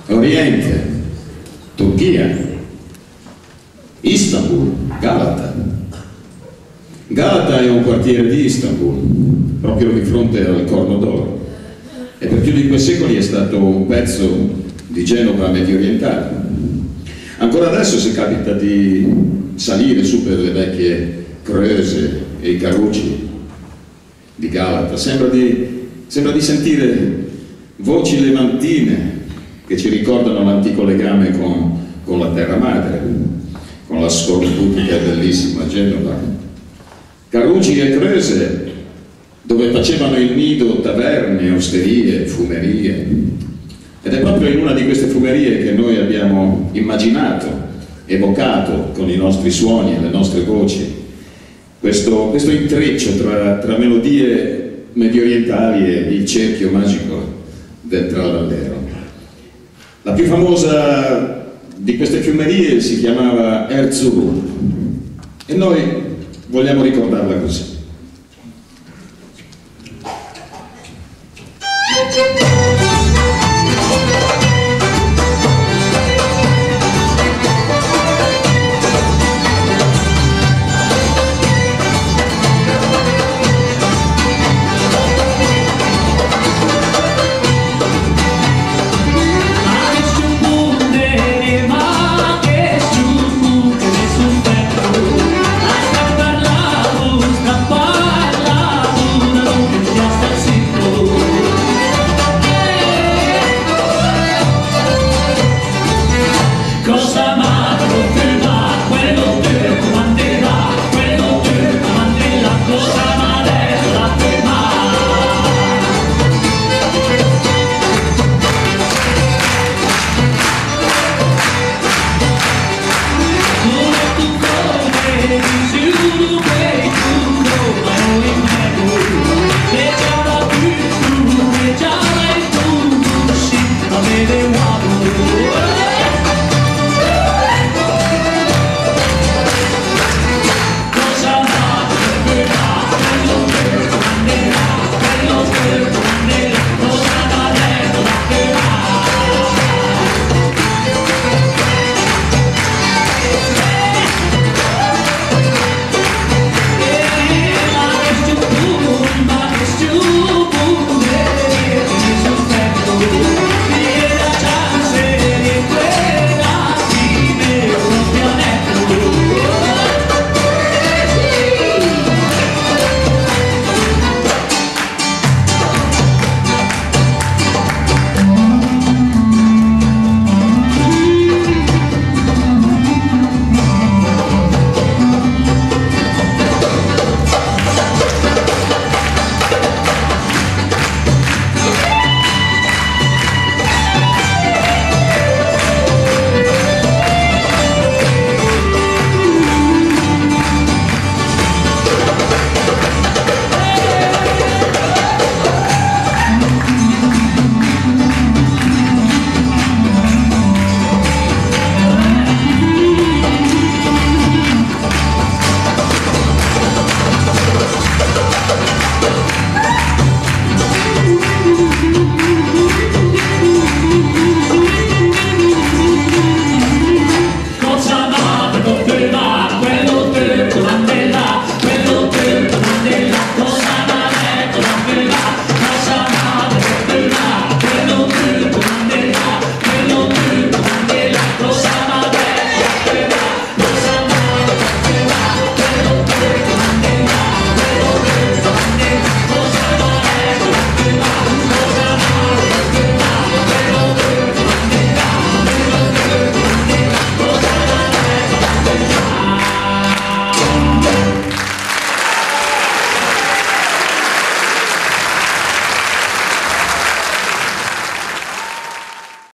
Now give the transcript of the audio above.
Oriente, Turchia, Istambul, Galata. Galata è un quartiere di Istambul, proprio di fronte al Corno d'Oro, e per più di 2 secoli è stato un pezzo di Genova medio orientale. Ancora adesso, se capita di salire su per le vecchie creuse e i carucci di Galata, sembra di sentire voci levantine che ci ricordano l'antico legame con la terra madre, con la scorbutica e bellissima Genova. Carucci e creuse dove facevano il nido taverne, osterie, fumerie. Ed è proprio in una di queste fumerie che noi abbiamo immaginato, evocato con i nostri suoni e le nostre voci, questo intreccio tra melodie mediorientali e il cerchio magico del Trallalero. La più famosa di queste fumerie si chiamava Erzurum e noi vogliamo ricordarla così. Wow.